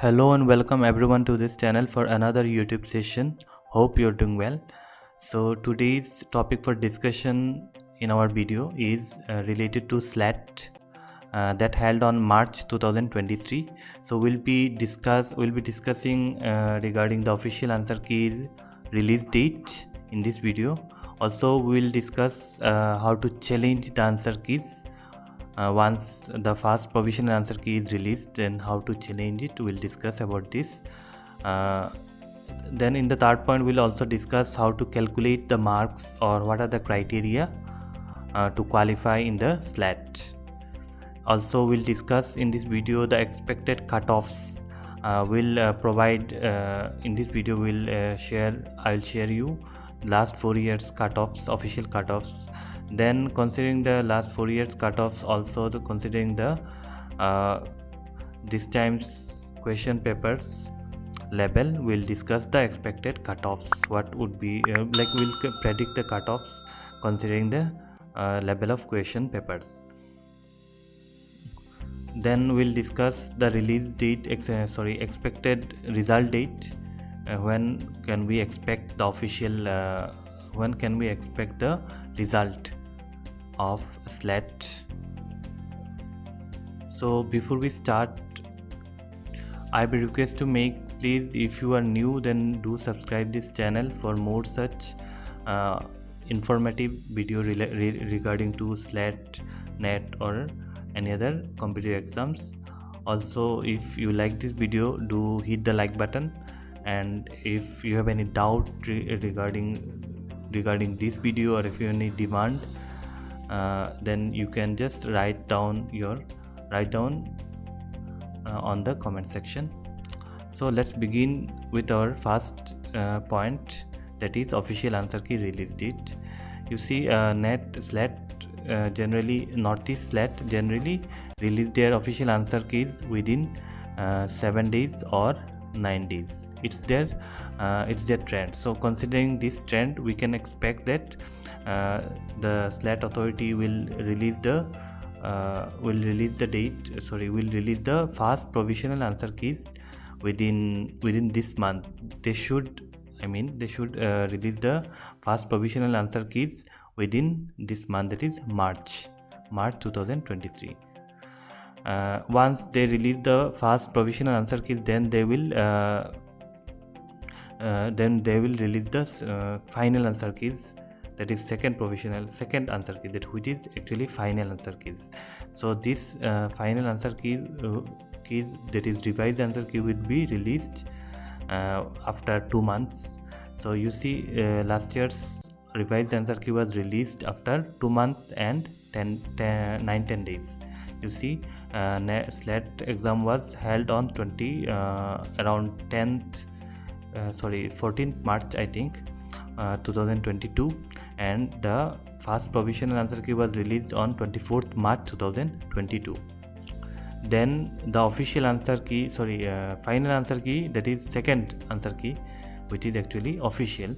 Hello and welcome everyone to this channel for another YouTube session. Hope you're doing well. So today's topic for discussion in our video is related to SLET that held on March 2023. So we'll be discussing regarding the official answer keys release date in this video. Also we'll discuss how to challenge the answer keys. Once the first provisional answer key is released, then how to challenge it, we'll discuss about this. Then in the third point, we'll also discuss how to calculate the marks or what are the criteria to qualify in the SLET. Also we'll discuss in this video the expected cutoffs. We'll provide in this video I'll share you last 4 years cutoffs, official cutoffs. Then considering the last 4 years cutoffs, also considering the this time's question papers level, we'll discuss the expected cutoffs. What would be we'll predict the cutoffs considering the level of question papers. Then we'll discuss the release date, expected result date. When can we expect the official when can we expect the result of SLET? So before we start, I will request to please, if you are new, then do subscribe this channel for more such informative video regarding to SLET, NET or any other competitive exams. Also, if you like this video, do hit the like button, and if you have any doubt regarding this video, or if you have any demand, then you can just write down on the comment section. So let's begin with our first point, that is official answer key release date. You see, NET, SLET, NORTH-EAST SLET generally release their official answer keys within 7 days or 9 days. It's their trend. So considering this trend, we can expect that the SLET authority will release the fast provisional answer keys within this month. They should release the fast provisional answer keys within this month, that is March 2023. Once they release the fast provisional answer keys, then they will release the final answer keys, that is second answer key, which is actually final answer keys. So this final answer keys, that is revised answer key, will be released after 2 months. So you see, last year's revised answer key was released after 2 months and 9-10 days. You see, SLET exam was held on 14th March, I think, 2022, and the fast provisional answer key was released on 24th March 2022. Then the official answer key, final answer key, that is second answer key, which is actually official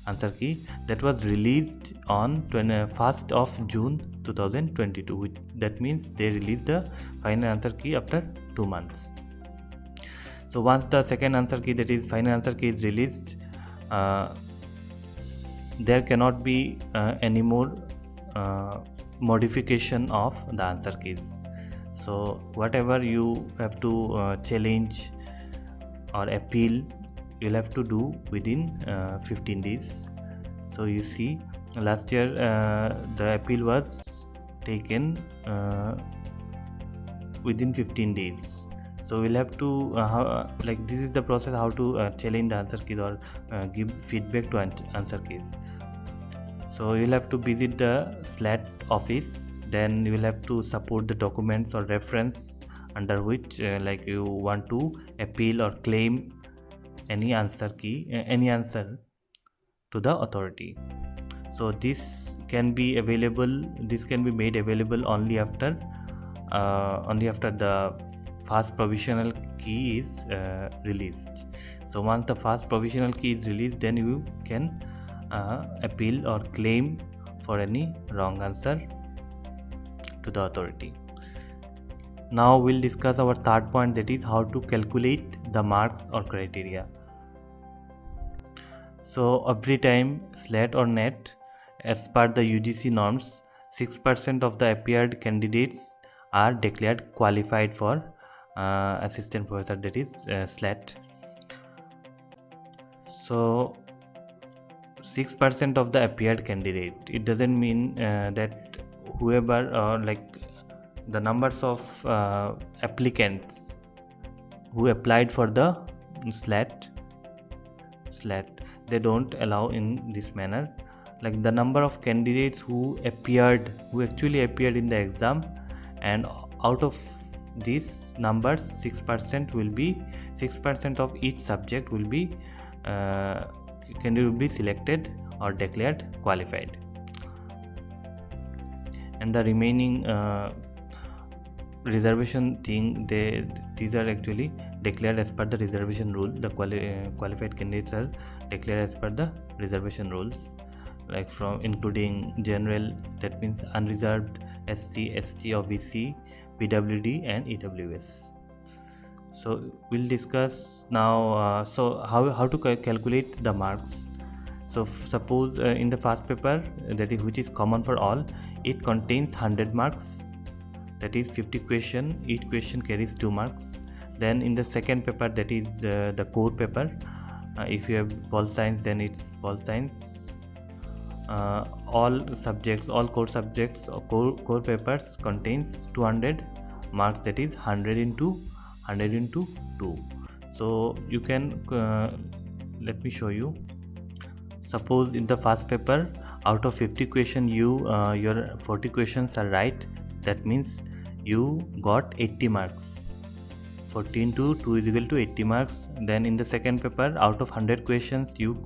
answer key, that was released on 1st of June 2022. That means they released the final answer key after 2 months. So once the second answer key, that is final answer key, is released, there cannot be any more modification of the answer keys. So whatever you have to challenge or appeal, you'll have to do within 15 days. So you see, last year the appeal was taken within 15 days. So we'll have to this is the process how to challenge the answer keys or give feedback to answer keys. So you'll have to visit the SLET office, then you will have to support the documents or reference under which you want to appeal or claim any answer to the authority. So this can be made available only after the fast provisional key is released. So once the fast provisional key is released, then you can appeal or claim for any wrong answer to the authority. Now we'll discuss our third point, that is how to calculate the marks or criteria. So every time SLET or NET, as per the UGC norms, 6% of the appeared candidates are declared qualified for assistant professor, that is SLET. So 6% of the appeared candidate, it doesn't mean that whoever like the numbers of applicants who applied for the SLET, they don't allow in this manner. Like the number of candidates who actually appeared in the exam, and out of these numbers 6% of each subject will be candidate will be selected or declared qualified, and the remaining reservation thing, these are actually declared as per the reservation rule. The qualified candidates are declared as per the reservation rules, like from including general, that means unreserved, SC, ST, OBC, PWD and EWS. So we'll discuss now so how to calculate the marks. So suppose in the first paper, that is which is common for all, it contains 100 marks, that is 50 question, each question carries 2 marks. Then in the second paper, that is the core paper, if you have pol science, then it's pol science. All core subjects or core papers contains 200 marks, that is 100 into 2. So you can let me show you. Suppose in the first paper, out of 50 question, your 40 questions are right, that means you got 80 marks. 40 into 2 is equal to 80 marks. Then in the second paper, out of 100 questions, your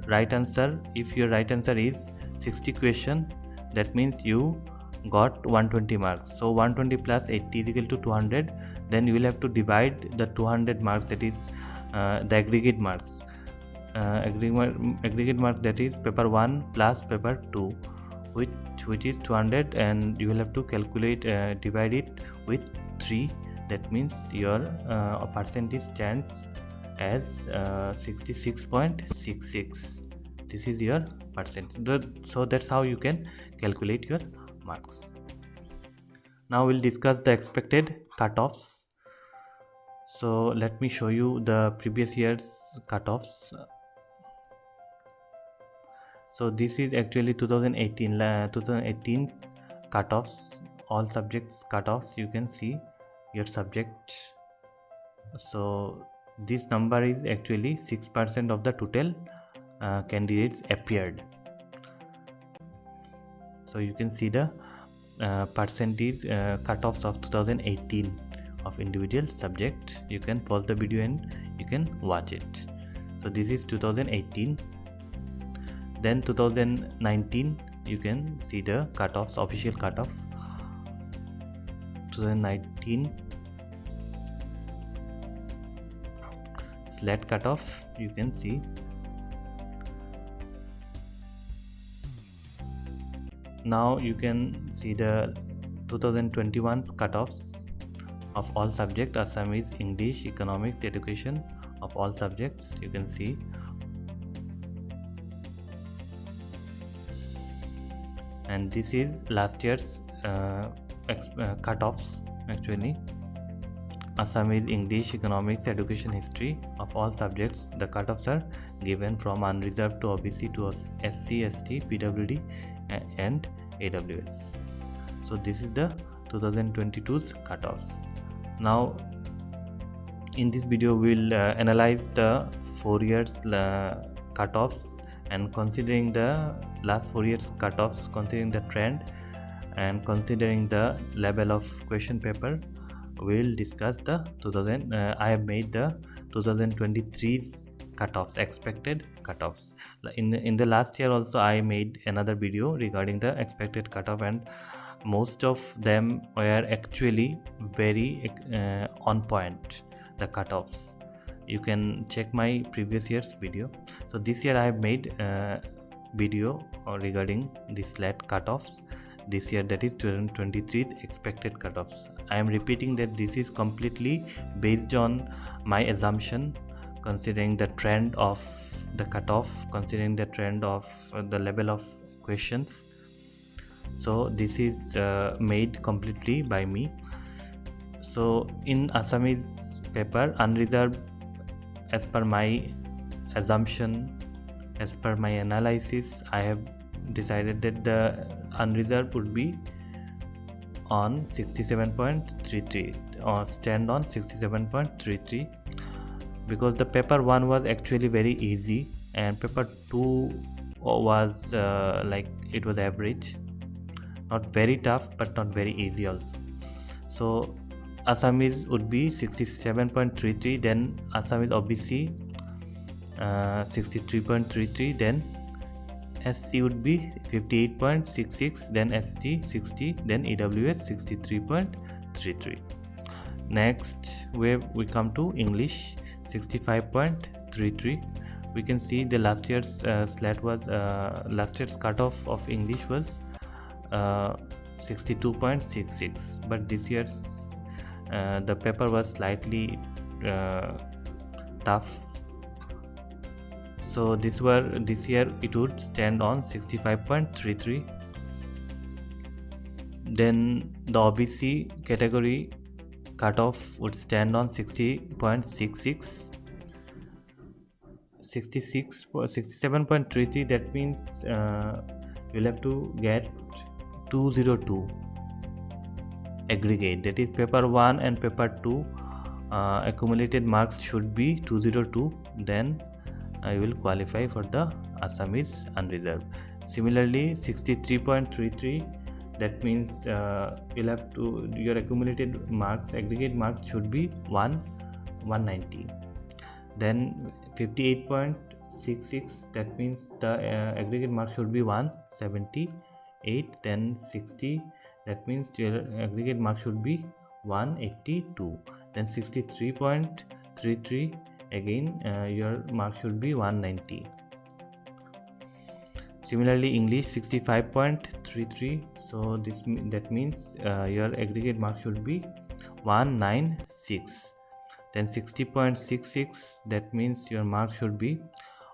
right answer, if your right answer is 60 question, that means you got 120 marks. So 120 plus 80 is equal to 200. Then you will have to divide the 200 marks, that is the aggregate marks. Aggregate mark, that is paper 1 plus paper 2, which is 200, and you will have to calculate divide it with 3. That means your percentage stands as 66.66. This is your percentage. So that's how you can calculate your marks. Now we'll discuss the expected cutoffs. So let me show you the previous year's cutoffs. So this is actually 2018's cutoffs, all subjects cutoffs. You can see your subject. So this number is actually 6% of the total candidates appeared. So you can see the percentage cutoffs of 2018 of individual subject. You can pause the video and you can watch it. So this is 2018. Then 2019, you can see the cutoffs, official cutoff. 2019 SLET cutoff, you can see. Now you can see the 2021's cutoffs of all subjects, Assamese, English, Economics, Education, of all subjects. You can see. And this is last year's cutoffs actually. Assamese, English, Economics, Education, History, of all subjects, the cutoffs are given from unreserved to OBC to SC, ST, PWD and AWS. So this is the 2022's cutoffs. Now in this video we'll analyze the 4 years cutoffs, and considering the last 4 years cutoffs, considering the trend and considering the level of question paper, we'll discuss the I have made the 2023's cutoffs, expected cutoffs. In the last year also I made another video regarding the expected cutoff, and most of them were actually very on point, the cutoffs. You can check my previous year's video. So this year I have made video regarding the SLET cutoffs. this year, that is 2023's expected cutoffs. I am repeating that this is completely based on my assumption, considering the trend of the cutoff, considering the trend of the level of questions. So this is made completely by me. So in Assamese paper, unreserved, as per my assumption, as per my analysis, I have decided that the unreserved would be on 67.33 or stand on 67.33, because the paper 1 was actually very easy and paper 2 was like it was average, not very tough but not very easy also. So Assamese would be 67.33, then Assamese OBC 63.33, then SC would be 58.66, then ST 60, then EWS 63.33. Next we come to English 65.33. we can see the last year's SLET was last year's cutoff of English was 62.66, but this year's the paper was slightly tough, so this year it would stand on 65.33. then the OBC category cutoff would stand on 60.66. 67.33, that means you'll have to get 202 aggregate, that is paper 1 and paper 2 accumulated marks should be 202, then you will qualify for the Assamese unreserved. Similarly 63.33, that means you'll have to, your accumulated marks, aggregate marks should be 190. then 58.66, that means the aggregate mark should be 178. then 60, that means your aggregate mark should be 182. then 63.33, again your mark should be 190. Similarly English 65.33, so that means your aggregate mark should be 196. then 60.66, that means your mark should be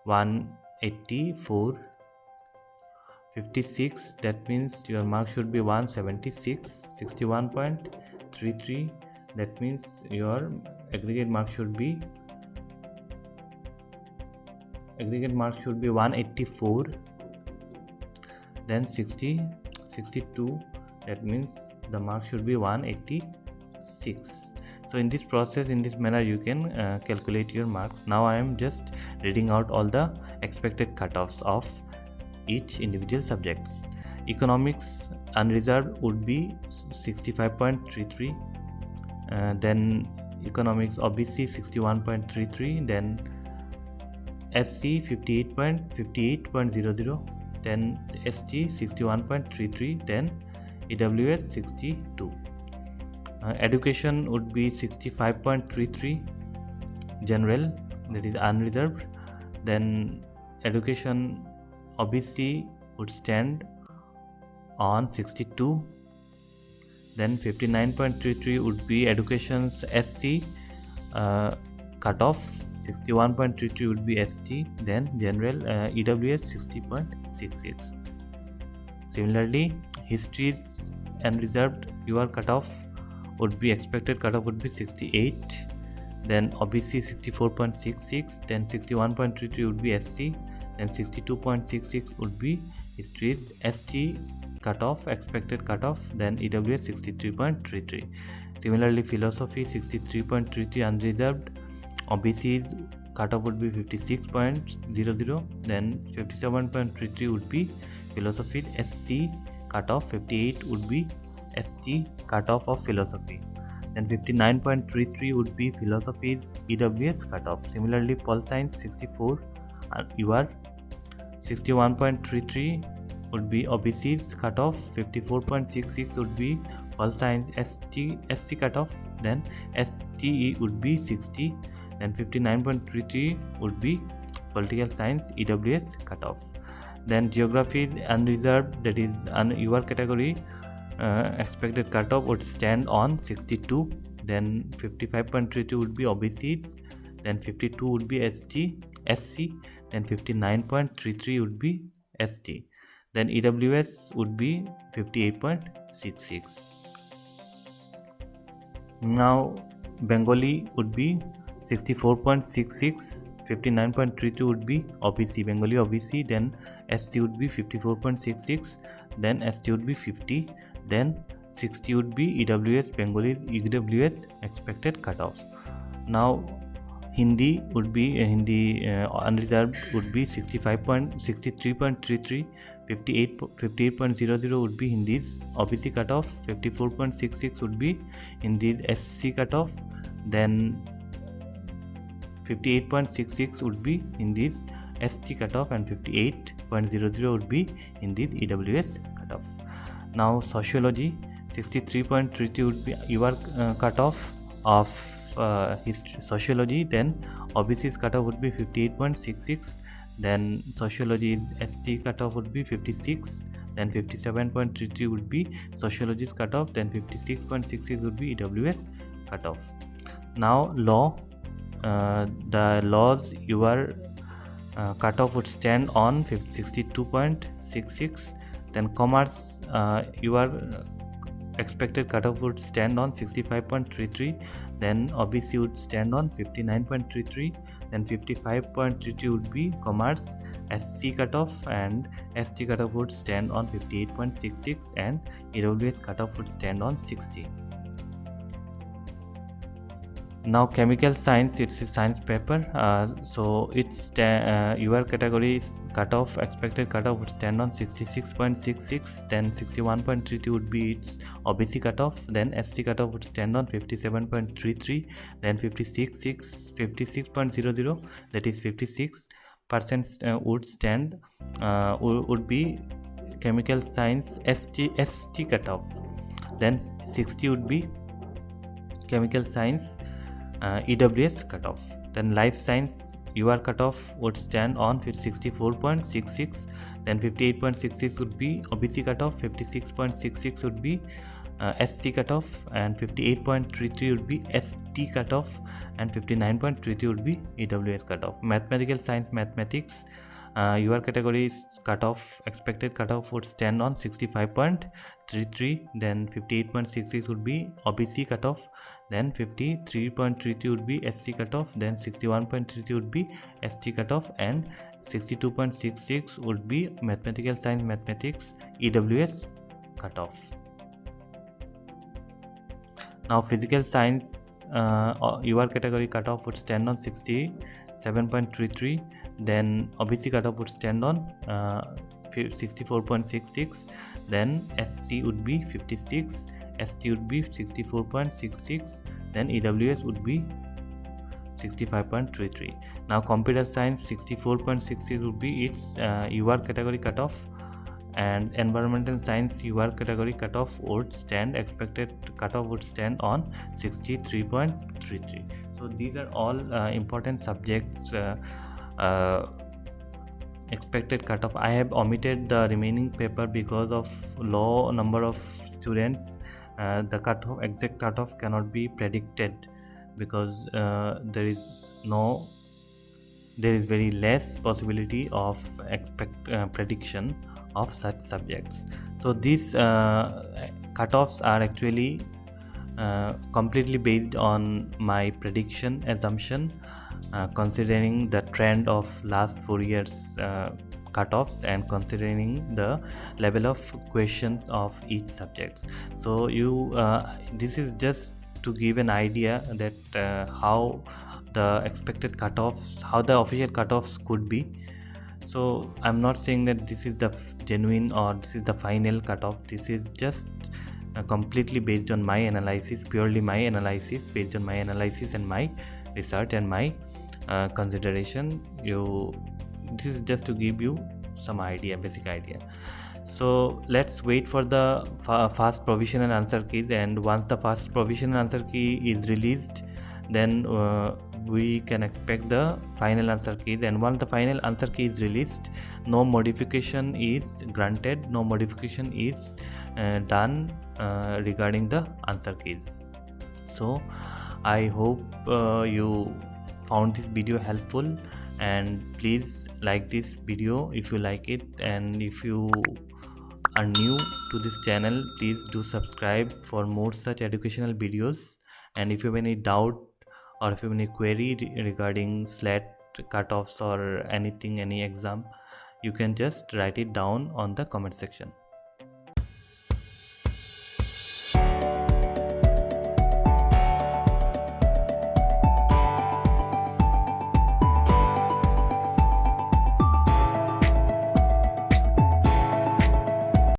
184. 56, that means your mark should be 176. 61.33, that means your aggregate mark should be 184. then 62, that means the mark should be 186. so in this process, in this manner, you can calculate your marks. Now I am just reading out all the expected cutoffs of each individual subjects. Economics unreserved would be 65.33, then economics OBC 61.33, then SC 58.00, then ST 61.33, then EWS 62. Education would be 65.33 general, that is unreserved. then education OBC would stand on 62. then 59.33 would be education's SC cutoff. 61.33 would be ST, then general EWS 60.66. Similarly history's unreserved, your cutoff would be, expected cutoff would be 68. then OBC 64.66, then 61.33 would be SC, then 62.66 would be history's ST cutoff, expected cutoff, then EWS 63.33. Similarly philosophy 63.33 unreserved, OBC's cutoff would be 56.00, then 57.33 would be philosophy SC cutoff, 58 would be ST cutoff of philosophy, then 59.33 would be philosophy EWS cutoff. Similarly pol science 64 UR 61.33 would be OBC's cutoff, 54.66 would be pol science SC cutoff, then STE would be 60, then 59.33 would be political science EWS cutoff. Then geography is unreserved, that is UR category expected cutoff would stand on 62. Then 55.32 would be OBCs, then 52 would be SC, then 59.33 would be ST, then EWS would be 58.66. Now Bengali would be 64.66, 59.32 would be OBC, Bengali OBC, then SC would be 54.66, then ST would be 50, then 60 would be EWS, Bengali EWS expected cutoff. Now Hindi would be unreserved would be 63.33, 58.00 would be Hindi's OBC cutoff, 54.66 would be Hindi's SC cutoff, then 58.66 would be Hindi's ST cutoff, and 58.00 would be Hindi's EWS cutoff. Now sociology, 63.32 would be UR cutoff of history, sociology, then OBC's cutoff would be 58.66, then sociology's SC cutoff would be 56, then 57.33 would be sociology's cutoff, then 56.66 would be EWS cutoff. Now law, the law's UR cutoff would stand on 62.66, then commerce UR expected cutoff would stand on 65.33, then OBC would stand on 59.33, then 55.32 would be commerce SC cutoff, and ST cutoff would stand on 58.66, and EWS cutoff would stand on 60. Now chemical science, it's a science paper, so its UR category cutoff expected cutoff would stand on 66.66, then 61.32 would be its OBC cutoff, then SC cutoff would stand on 57.33, then 56.00, that is 56% would stand would be chemical science ST cutoff, then 60 would be chemical science EWS cutoff. Then life science UR cutoff would stand on 64.66, then 58.66 would be OBC cutoff, 56.66 would be SC cutoff, and 58.33 would be ST cutoff, and 59.33 would be EWS cutoff. Mathematical science, mathematics UR category cutoff expected cutoff would stand on 65.33, then 58.66 would be OBC cutoff, then 53.32 would be SC cutoff, then 61.32 would be ST cutoff, and 62.66 would be mathematical science mathematics EWS cutoff. Now physical science UR category cutoff would stand on 67.33, then OBC cutoff would stand on 64.66, then SC would be 56, ST would be 64.66, then EWS would be 65.33. Now computer science 64.66 would be its UR category cutoff, and environmental science UR category cutoff would stand expected cutoff would stand on 63.33. So these are all important subjects expected cutoff. I have omitted the remaining paper because of low number of students. The cutoff, exact cutoff cannot be predicted because there is very less possibility of prediction of such subjects. So these cutoffs are actually completely based on my prediction assumption, considering the trend of last 4 years cutoffs and considering the level of questions of each subjects. So this is just to give an idea that how the expected cutoffs, how the official cutoffs could be. So I'm not saying that this is the genuine or this is the final cutoff. This is just completely based on my analysis, purely my analysis, based on my analysis and my research and my consideration. This is just to give you some idea, basic idea. So let's wait for the fast provisional and answer keys, and once the fast provisional answer key is released, then we can expect the final answer keys, and once the final answer key is released, no modification is granted, no modification is done regarding the answer keys. So I hope you found this video helpful, and please like this video if you like it, and if you are new to this channel, please do subscribe for more such educational videos. And if you have any doubt or if you have any query regarding SLET cutoffs or anything, any exam, you can just write it down on the comment section.